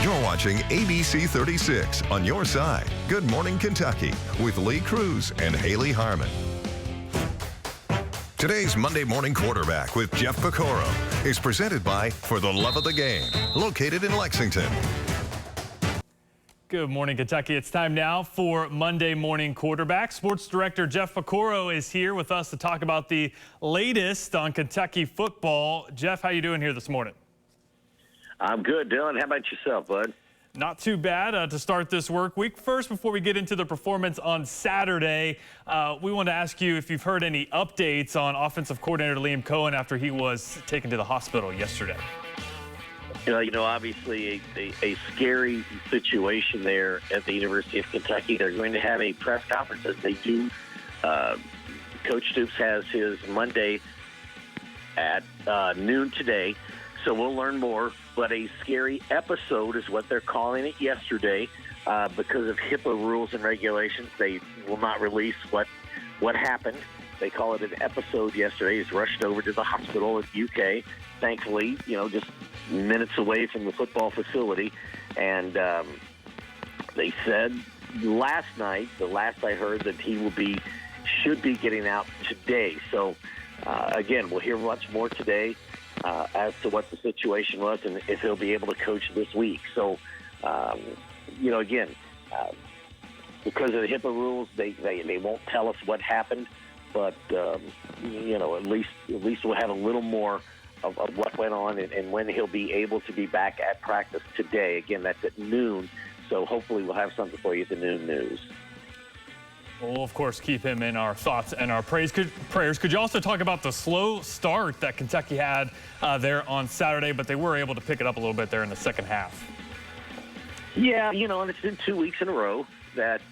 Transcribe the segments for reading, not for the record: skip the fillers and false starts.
You're watching ABC 36 on your side. Good Morning Kentucky with Lee Cruz and Haley Harmon. Today's Monday Morning Quarterback with Jeff Pecoro is presented by For the Love of the Game, located in Lexington. Good morning, Kentucky. It's time now for Monday Morning Quarterback. Sports Director Jeff Pecoro is here with us to talk about the latest on Kentucky football. Jeff, how you doing here this morning? I'm good, Dylan. How about yourself, bud? Not too bad to start this work week. First, before we get into the performance on Saturday, we want to ask you if you've heard any updates on offensive coordinator Liam Coen after he was taken to the hospital yesterday. Obviously a scary situation there at the University of Kentucky. They're going to have a press conference as they do. Coach Stoops has his Monday at noon today, so we'll learn more. But a scary episode is what they're calling it yesterday. Because of HIPAA rules and regulations, they will not release what happened. They call it an episode yesterday. He's rushed over to the hospital at UK. Thankfully, just minutes away from the football facility. And they said last night, the last I heard, that he should be getting out today. So, again, we'll hear much more today as to what the situation was and if he'll be able to coach this week. So, again, because of the HIPAA rules, they won't tell us what happened. But, at least we'll have a little more of what went on and when he'll be able to be back at practice today. Again, that's at noon, so hopefully we'll have something for you at the noon news. We'll, of course, keep him in our thoughts and our prayers. Could you also talk about the slow start that Kentucky had there on Saturday, but they were able to pick it up a little bit there in the second half? Yeah, and it's been 2 weeks in a row that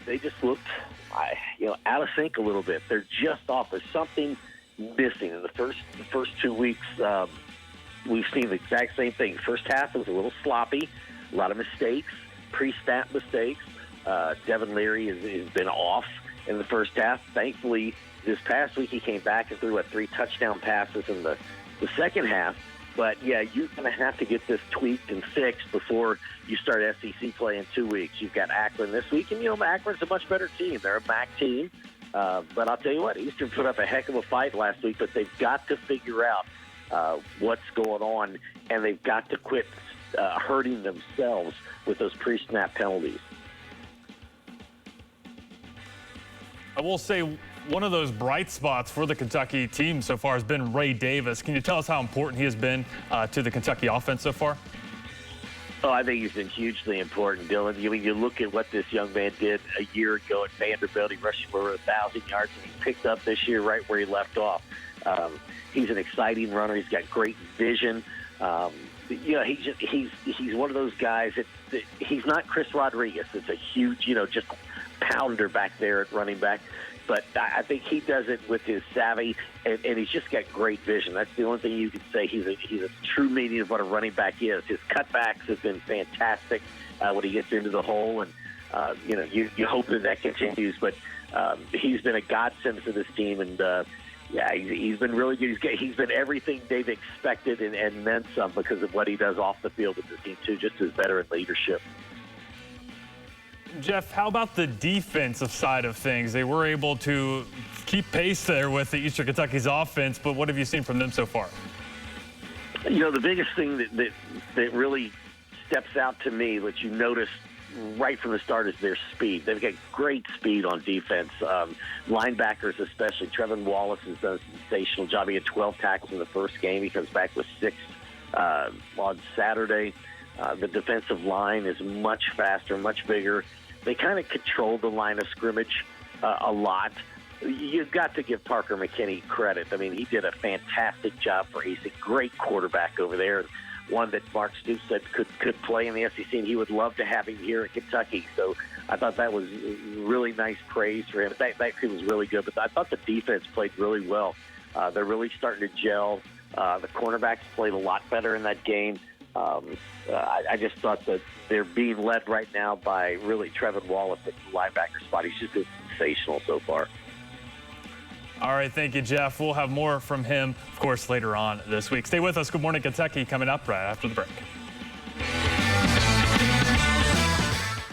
they just looked, out of sync a little bit. They're just off. There's something missing. In the first 2 weeks, we've seen the exact same thing. First half was a little sloppy, a lot of mistakes, pre-snap mistakes. Devin Leary has been off in the first half. Thankfully, this past week he came back and threw 3 touchdown passes in the second half. But, yeah, you're going to have to get this tweaked and fixed before you start SEC play in 2 weeks. You've got Akron this week, and, Akron's a much better team. They're a MAC team. But I'll tell you what, Eastern put up a heck of a fight last week, but they've got to figure out what's going on, and they've got to quit hurting themselves with those pre-snap penalties. I will say one of those bright spots for the Kentucky team so far has been Ray Davis. Can you tell us how important he has been to the Kentucky offense so far? Oh, I think he's been hugely important, Dylan. You look at what this young man did a year ago at Vanderbilt. He rushed for 1,000 yards, and he picked up this year right where he left off. He's an exciting runner. He's got great vision. He's one of those guys that he's not Chris Rodriguez. It's a huge, just pounder back there at running back. But I think he does it with his savvy, and he's just got great vision. That's the only thing you can say. He's a true meaning of what a running back is. His cutbacks have been fantastic when he gets into the hole, and you hope that continues. But he's been a godsend to this team, and he's been really good. He's been everything they've expected and then some because of what he does off the field with the team too, just his veteran leadership. Jeff, how about the defensive side of things? They were able to keep pace there with the Eastern Kentucky's offense, but what have you seen from them so far? The biggest thing that really steps out to me, that you notice right from the start, is their speed. They've got great speed on defense. Linebackers especially. Trevin Wallace has done a sensational job. He had 12 tackles in the first game. He comes back with 6 on Saturday. The defensive line is much faster, much bigger. They kind of control the line of scrimmage a lot. You've got to give Parker McKinney credit. I mean, he did a fantastic job for he's a great quarterback over there. One that Mark Stoops said could play in the SEC, and he would love to have him here in Kentucky. So I thought that was really nice praise for him. That was really good. But I thought the defense played really well. They're really starting to gel. The cornerbacks played a lot better in that game. I just thought that they're being led right now by really Trevin Wallace at the linebacker spot. He's just been sensational so far. All right, thank you, Jeff. We'll have more from him, of course, later on this week. Stay with us. Good Morning Kentucky coming up right after the break.